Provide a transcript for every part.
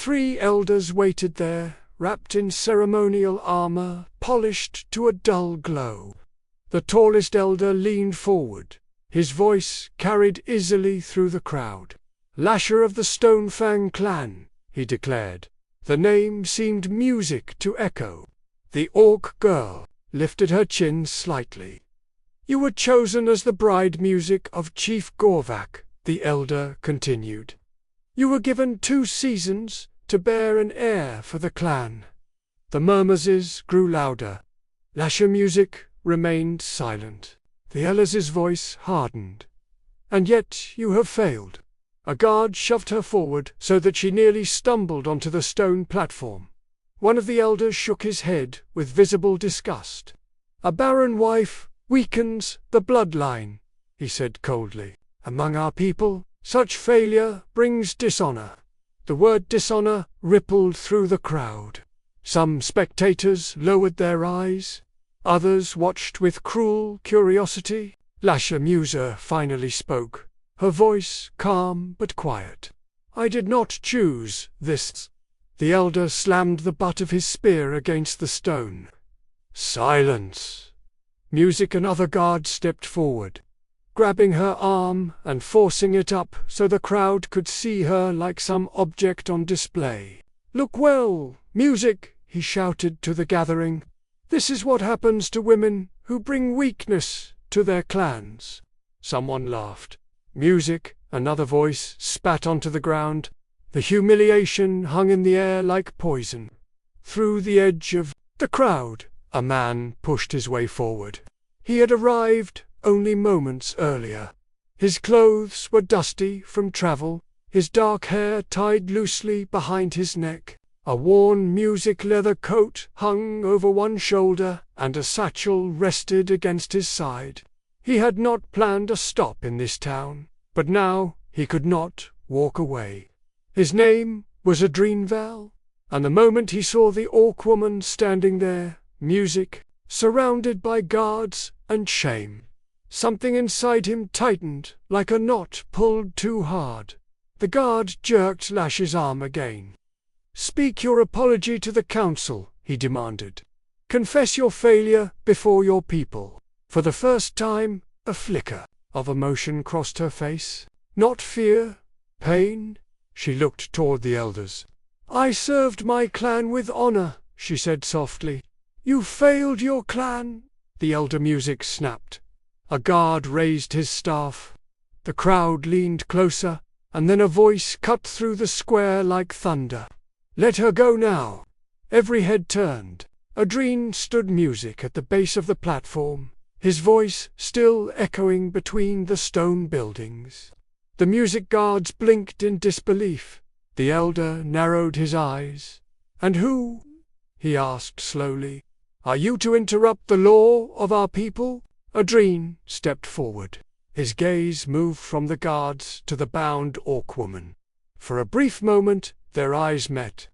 3 elders waited there, wrapped in ceremonial armor, polished to a dull glow. The tallest elder leaned forward. His voice carried easily through the crowd. "Lasher of the Stonefang clan," he declared. The name seemed music to echo. The orc girl lifted her chin slightly. "You were chosen as the bride music of Chief Gorvak," the elder continued. "You were given 2 seasons to bear an heir for the clan." The murmurs grew louder. Lasher music remained silent. The elder's voice hardened. "And yet you have failed." A guard shoved her forward so that she nearly stumbled onto the stone platform. One of the elders shook his head with visible disgust. "A barren wife weakens the bloodline," he said coldly. "Among our people, such failure brings dishonor." The word dishonor rippled through the crowd. Some spectators lowered their eyes. Others watched with cruel curiosity. Lasher Musa finally spoke, her voice calm but quiet. "I did not choose this." The elder slammed the butt of his spear against the stone. "Silence!" Music and other guards stepped forward, grabbing her arm and forcing it up so the crowd could see her like some object on display. "Look well, Music!" he shouted to the gathering. "This is what happens to women who bring weakness to their clans." Someone laughed. "Music," another voice spat onto the ground. The humiliation hung in the air like poison. Through the edge of the crowd, a man pushed his way forward. He had arrived only moments earlier. His clothes were dusty from travel, his dark hair tied loosely behind his neck. A worn music leather coat hung over one shoulder, and a satchel rested against his side. He had not planned a stop in this town, but now he could not walk away. His name was Adrinval, and the moment he saw the orc woman standing there, Music, surrounded by guards and shame, something inside him tightened like a knot pulled too hard. The guard jerked Lasher's arm again. "Speak your apology to the council," he demanded. "Confess your failure before your people." For the first time, a flicker of emotion crossed her face. Not fear, pain. She looked toward the elders. "I served my clan with honor," she said softly. "You failed your clan." The elder Music snapped. A guard raised his staff. The crowd leaned closer, and then a voice cut through the square like thunder. "Let her go now." Every head turned. Adrien stood Music at the base of the platform, his voice still echoing between the stone buildings. The music guards blinked in disbelief. The elder narrowed his eyes. "And who?" he asked slowly. "Are you to interrupt the law of our people?" Adrien stepped forward. His gaze moved from the guards to the bound orc woman. For a brief moment, their eyes met.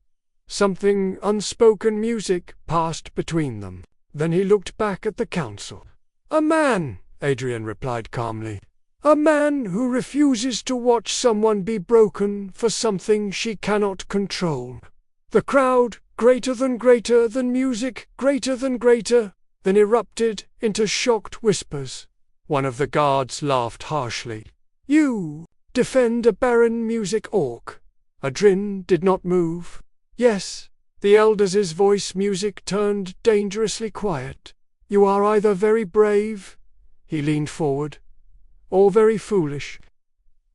Something unspoken music passed between them. Then he looked back at the council. "A man," Adrian replied calmly. "A man who refuses to watch someone be broken for something she cannot control." The crowd, greater than music, greater, then erupted into shocked whispers. One of the guards laughed harshly. "You defend a barren music orc." Adrin did not move. "Yes." The elder's voice Music turned dangerously quiet. "You are either very brave," he leaned forward, "or very foolish."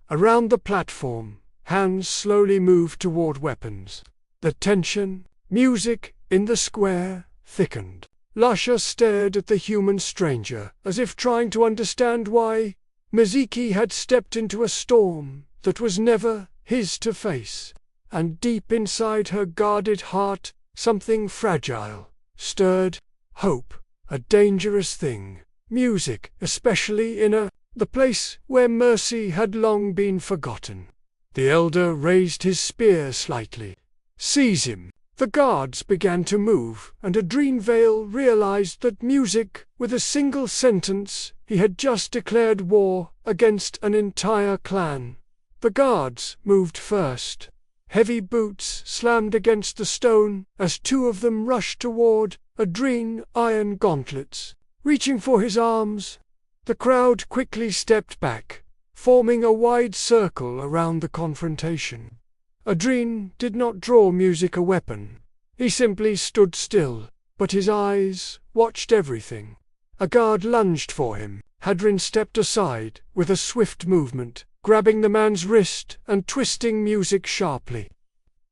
Around the platform, hands slowly moved toward weapons. The tension, Music in the square, thickened. Lasher stared at the human stranger, as if trying to understand why Miziki had stepped into a storm that was never his to face. And deep inside her guarded heart, something fragile stirred. Hope, a dangerous thing. Music, especially in the place where mercy had long been forgotten. The elder raised his spear slightly. "Seize him." The guards began to move, and Adrinval realized that Music, with a single sentence, he had just declared war against an entire clan. The guards moved first. Heavy boots slammed against the stone as two of them rushed toward Adrien, iron gauntlets, reaching for his arms. The crowd quickly stepped back, forming a wide circle around the confrontation. Adrien did not draw Music a weapon. He simply stood still, but his eyes watched everything. A guard lunged for him. Adrien stepped aside with a swift movement, grabbing the man's wrist and twisting Music sharply.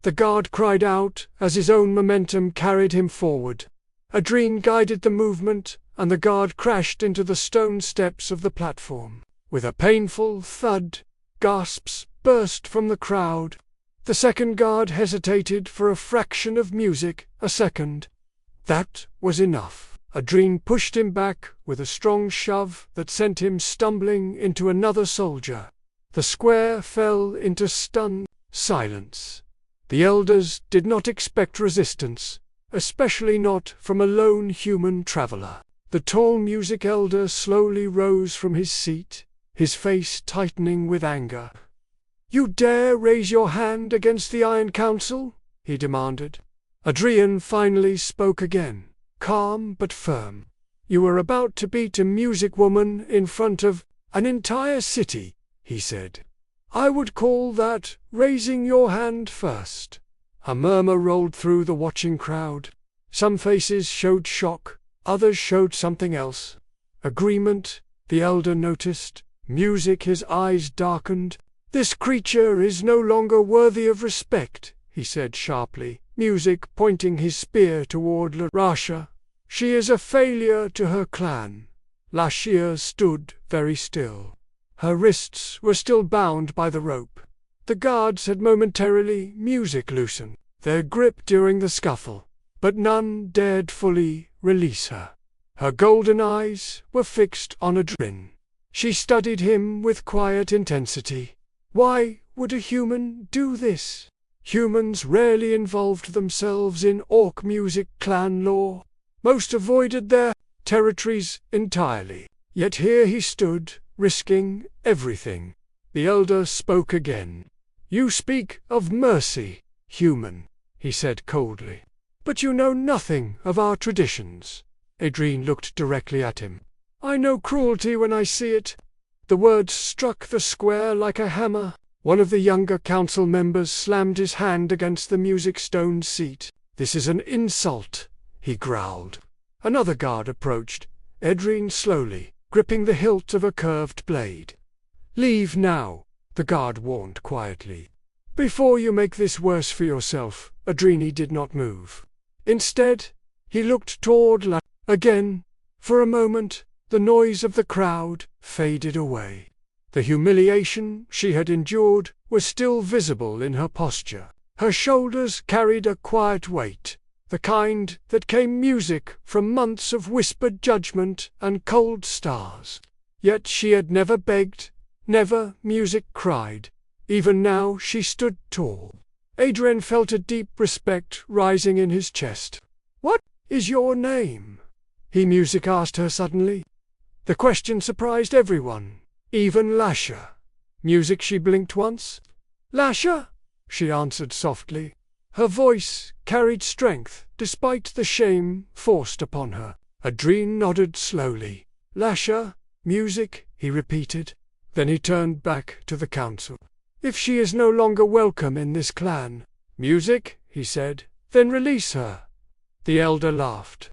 The guard cried out as his own momentum carried him forward. Adrien guided the movement, and the guard crashed into the stone steps of the platform. With a painful thud, gasps burst from the crowd. The second guard hesitated for a fraction of Music, a second. That was enough. Adrien pushed him back with a strong shove that sent him stumbling into another soldier. The square fell into stunned silence. The elders did not expect resistance, especially not from a lone human traveler. The tall Music elder slowly rose from his seat, his face tightening with anger. "You dare raise your hand against the Iron Council?" he demanded. Adrien finally spoke again, calm but firm. "You are about to beat a Music woman in front of an entire city," he said. "I would call that raising your hand first." A murmur rolled through the watching crowd. Some faces showed shock, others showed something else. Agreement, the elder noticed. Music, his eyes darkened. "This creature is no longer worthy of respect," he said sharply, Music pointing his spear toward Lasha. "She is a failure to her clan." Lasha stood very still. Her wrists were still bound by the rope. The guards had momentarily Music loosened their grip during the scuffle, but none dared fully release her. Her golden eyes were fixed on Adrien. She studied him with quiet intensity. Why would a human do this? Humans rarely involved themselves in Orc Music clan law. Most avoided their territories entirely. Yet here he stood, risking everything. The elder spoke again. "You speak of mercy, human," he said coldly. "But you know nothing of our traditions." Adrien looked directly at him. "I know cruelty when I see it." The words struck the square like a hammer. One of the younger council members slammed his hand against the Music stone seat. "This is an insult," he growled. Another guard approached, Adrien slowly, gripping the hilt of a curved blade. "Leave now," the guard warned quietly. "Before you make this worse for yourself." Adrien did not move. Instead, he looked toward La. Again, for a moment, the noise of the crowd faded away. The humiliation she had endured was still visible in her posture. Her shoulders carried a quiet weight, the kind that came Music from months of whispered judgment and cold stars. Yet she had never begged, never Music cried. Even now she stood tall. Adrien felt a deep respect rising in his chest. "What is your name?" he Music asked her suddenly. The question surprised everyone, even Lasha. "Music," she blinked once. "Lasha," she answered softly. Her voice carried strength, despite the shame forced upon her. Adrien nodded slowly. "Lasha, Music," he repeated. Then he turned back to the council. "If she is no longer welcome in this clan, Music," he said, "then release her." The elder laughed.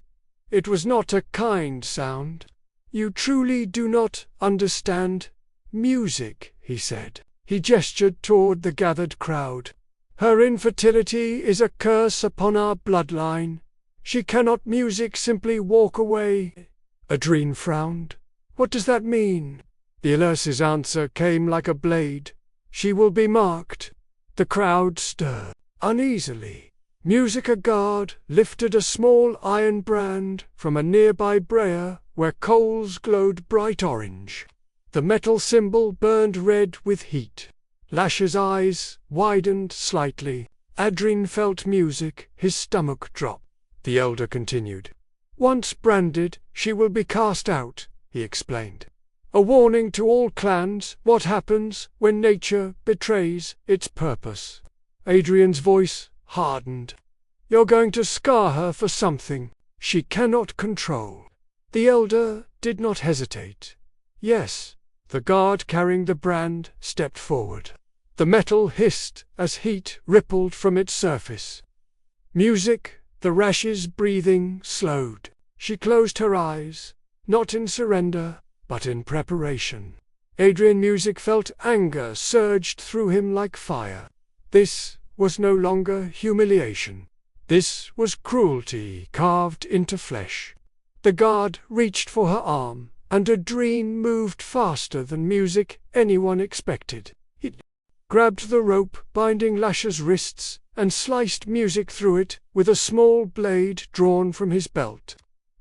It was not a kind sound. "You truly do not understand Music," he said. He gestured toward the gathered crowd. "Her infertility is a curse upon our bloodline. She cannot Music simply walk away." Adrien frowned. "What does that mean?" The elder's answer came like a blade. "She will be marked." The crowd stirred uneasily. Music, a guard, lifted a small iron brand from a nearby brazier where coals glowed bright orange. The metal symbol burned red with heat. Lasha's eyes widened slightly. Adrien felt Music, his stomach drop. The elder continued. "Once branded, she will be cast out," he explained. "A warning to all clans what happens when nature betrays its purpose." Adrien's voice, hardened. You're going to scar her for something she cannot control. The elder did not hesitate. Yes, the guard carrying the brand stepped forward. The metal hissed as heat rippled from its surface. Music, the rash's breathing slowed. She closed her eyes, not in surrender, but in preparation. Adrian Music felt anger surged through him like fire. This was no longer humiliation. This was cruelty carved into flesh. The guard reached for her arm, and Adrien moved faster than Music anyone expected. It grabbed the rope binding Lasha's wrists and sliced Music through it with a small blade drawn from his belt.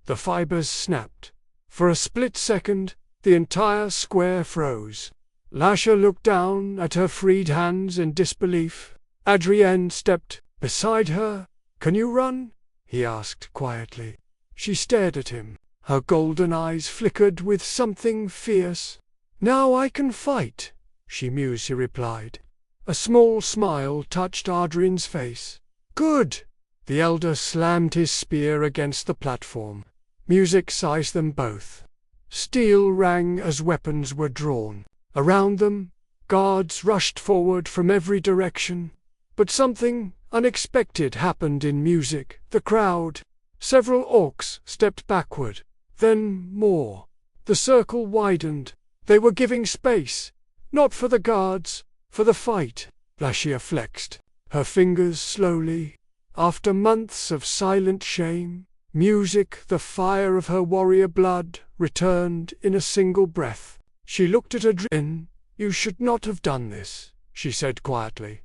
The fibers snapped. For a split second, the entire square froze. Lasha looked down at her freed hands in disbelief. Adrien stepped beside her. "Can you run?" he asked quietly. She stared at him. Her golden eyes flickered with something fierce. "Now I can fight," she mused. Replied. A small smile touched Adrien's face. "Good." The elder slammed his spear against the platform. Music sized them both. Steel rang as weapons were drawn. Around them, guards rushed forward from every direction. But something unexpected happened in Music. The crowd, several orcs, stepped backward. Then more. The circle widened. They were giving space, not for the guards, for the fight. Lasha flexed her fingers slowly. After months of silent shame, Music, the fire of her warrior blood, returned in a single breath. She looked at Adrien. "You should not have done this," she said quietly.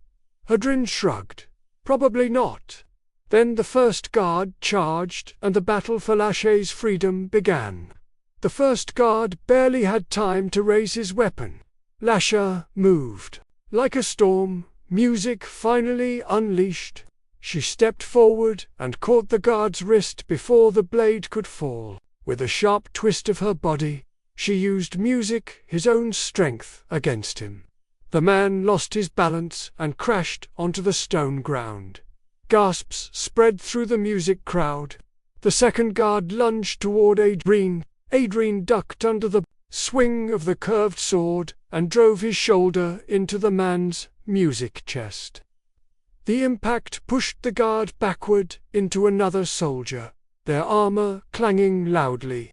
Adrien shrugged. "Probably not." Then the first guard charged, and the battle for Lasha's freedom began. The first guard barely had time to raise his weapon. Lasha moved. Like a storm, Music finally unleashed. She stepped forward and caught the guard's wrist before the blade could fall. With a sharp twist of her body, she used Music, his own strength, against him. The man lost his balance and crashed onto the stone ground. Gasps spread through the Music crowd. The second guard lunged toward Adrien. Adrien ducked under the swing of the curved sword and drove his shoulder into the man's Music chest. The impact pushed the guard backward into another soldier, their armor clanging loudly.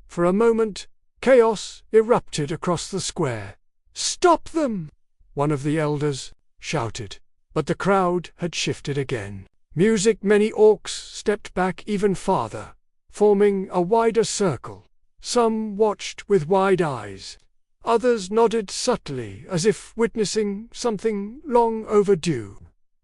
For a moment, chaos erupted across the square. "Stop them!" one of the elders shouted. But the crowd had shifted again. Music, many orcs stepped back even farther, forming a wider circle. Some watched with wide eyes. Others nodded subtly, as if witnessing something long overdue.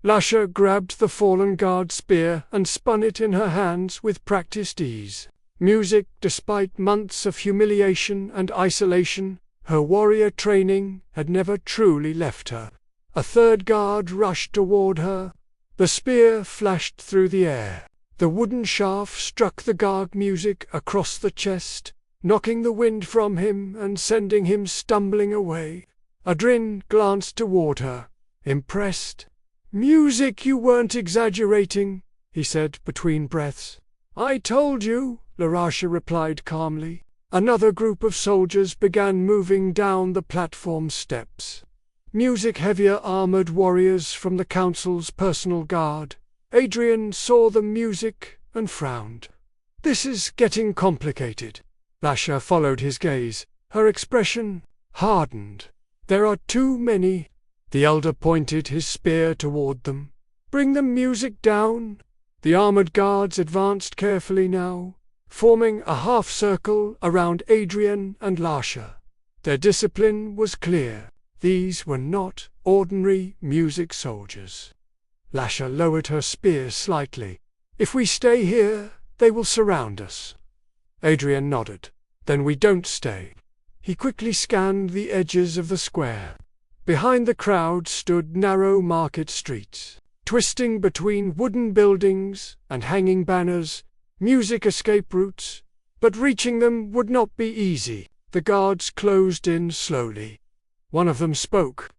Lasha grabbed the fallen guard's spear and spun it in her hands with practiced ease. Music, despite months of humiliation and isolation, her warrior training had never truly left her. A third guard rushed toward her. The spear flashed through the air. The wooden shaft struck the guard Music across the chest, knocking the wind from him and sending him stumbling away. Adrien glanced toward her, impressed. "Music, you weren't exaggerating," he said between breaths. "I told you," Lasha replied calmly. Another group of soldiers began moving down the platform steps. Music, heavier armored warriors from the council's personal guard. Adrien saw the Music and frowned. "This is getting complicated." Lasha followed his gaze. Her expression hardened. "There are too many." The elder pointed his spear toward them. "Bring the Music down." The armored guards advanced carefully now, forming a half-circle around Adrien and Lasha. Their discipline was clear. These were not ordinary Music soldiers. Lasha lowered her spear slightly. "If we stay here, they will surround us." Adrien nodded. "Then we don't stay." He quickly scanned the edges of the square. Behind the crowd stood narrow market streets, twisting between wooden buildings and hanging banners, Music escape routes, but reaching them would not be easy. The guards closed in slowly. One of them spoke.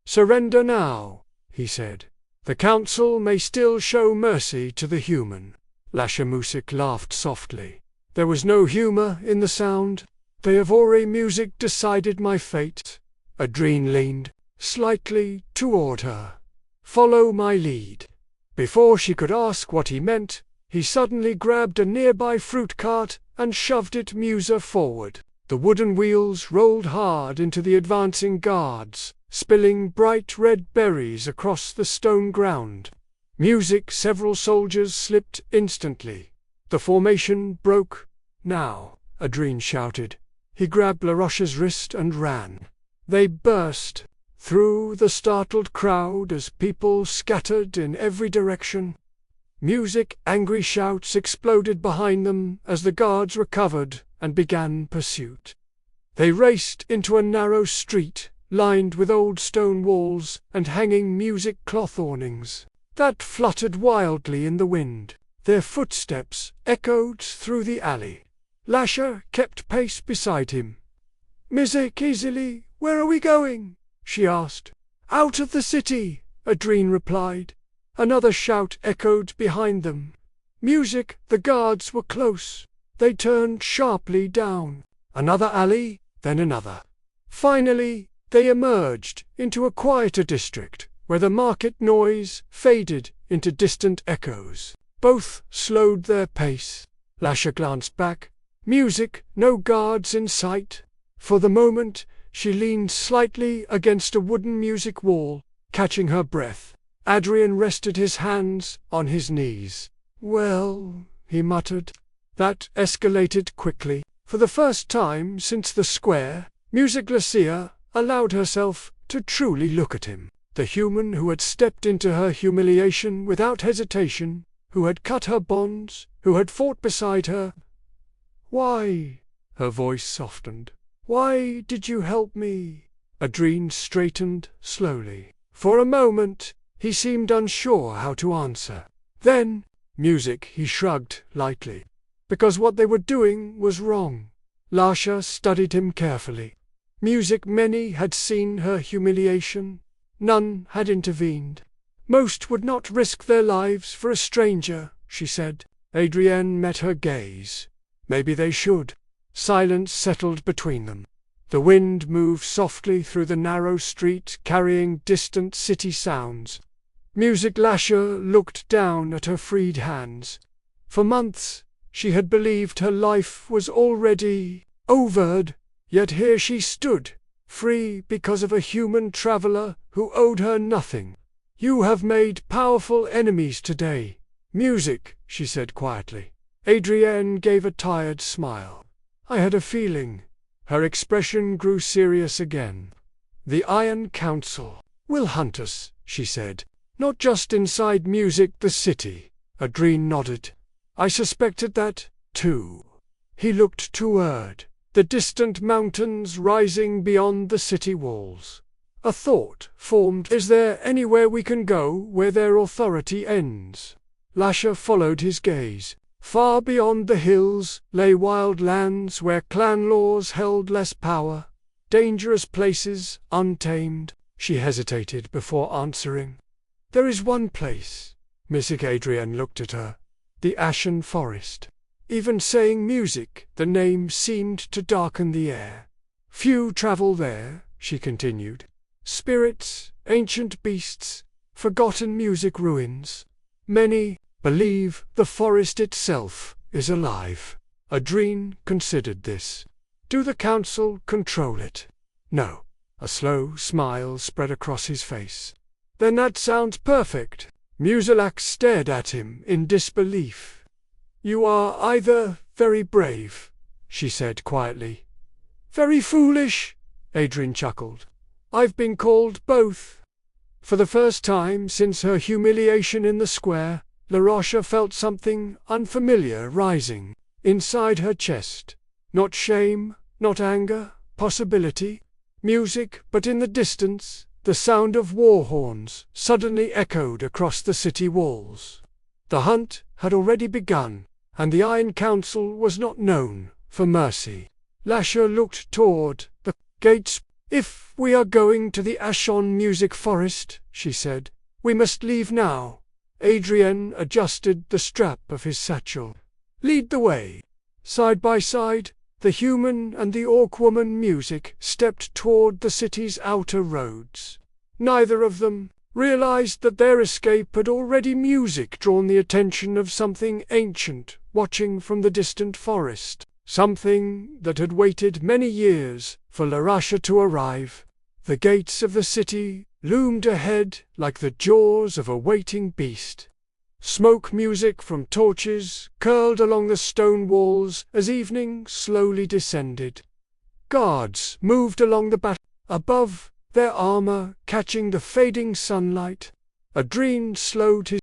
"Surrender now," he said. The council may still show mercy to the human. Lasha Musik laughed softly. There was no humor in the sound. They have already music decided my fate. Adrien leaned slightly toward her. Follow my lead. Before she could ask what he meant, he suddenly grabbed a nearby fruit cart and shoved it Musa forward. The wooden wheels rolled hard into the advancing guards, spilling bright red berries across the stone ground. Several soldiers slipped instantly. The formation broke. Now, Adrien shouted. He grabbed LaRoche's wrist and ran. They burst through the startled crowd as people scattered in every direction. Angry shouts exploded behind them as the guards recovered and began pursuit. They raced into a narrow street, lined with old stone walls and hanging music cloth awnings that fluttered wildly in the wind. Their footsteps echoed through the alley. Lasha kept pace beside him. "Music easily, where are we going?" she asked. "Out of the city," Adrien replied. Another shout echoed behind them. The guards were close. They turned sharply down. Another alley, then another. Finally, they emerged into a quieter district, where the market noise faded into distant echoes. Both slowed their pace. Lasha glanced back. No guards in sight. For the moment, she leaned slightly against a wooden music wall, catching her breath. Adrien rested his hands on his knees. "Well," he muttered. That escalated quickly. For the first time since the square, Lucia allowed herself to truly look at him. The human who had stepped into her humiliation without hesitation, who had cut her bonds, who had fought beside her. "Why?" Her voice softened. "Why did you help me?" Adrien straightened slowly. For a moment, he seemed unsure how to answer. Then, he shrugged lightly. Because what they were doing was wrong. Lasha studied him carefully. Many had seen her humiliation. None had intervened. Most would not risk their lives for a stranger, she said. Adrienne met her gaze. Maybe they should. Silence settled between them. The wind moved softly through the narrow street, carrying distant city sounds. Lasha looked down at her freed hands. For months, she had believed her life was already over, yet here she stood, free because of a human traveler who owed her nothing. "You have made powerful enemies today." She said quietly. Adrienne gave a tired smile. "I had a feeling." Her expression grew serious again. "The Iron Council will hunt us," she said. "Not just inside the city." Adrien nodded. "I suspected that, too." He looked toward the distant mountains rising beyond the city walls. A thought formed. Is there anywhere we can go where their authority ends? Lasha followed his gaze. Far beyond the hills lay wild lands where clan laws held less power. Dangerous places, untamed. She hesitated before answering. "There is one place." Adrienne looked at her. "The Ashen Forest." Even saying the name seemed to darken the air. "Few travel there," she continued. "Spirits, ancient beasts, forgotten ruins. Many believe the forest itself is alive." Adrien considered this. "Do the council control it?" "No." A slow smile spread across his face. "Then that sounds perfect." Musilak stared at him in disbelief. "You are either very brave," she said quietly. "Very foolish," Adrien chuckled. "I've been called both." For the first time since her humiliation in the square, LaRoche felt something unfamiliar rising inside her chest. Not shame, not anger, possibility. But in the distance, the sound of war horns suddenly echoed across the city walls. The hunt had already begun, and the Iron Council was not known for mercy. Lasha looked toward the gates. "If we are going to the Ashon Music Forest," she said, We must leave now. Adrien adjusted the strap of his satchel. Lead the way. Side by side, the human and the orc-woman music stepped toward the city's outer roads. Neither of them realized that their escape had already drawn the attention of something ancient watching from the distant forest, something that had waited many years for Larasha to arrive. The gates of the city loomed ahead like the jaws of a waiting beast. Smoke music from torches curled along the stone walls as evening slowly descended. Guards moved along the above, their armor catching the fading sunlight. Adrien slowed his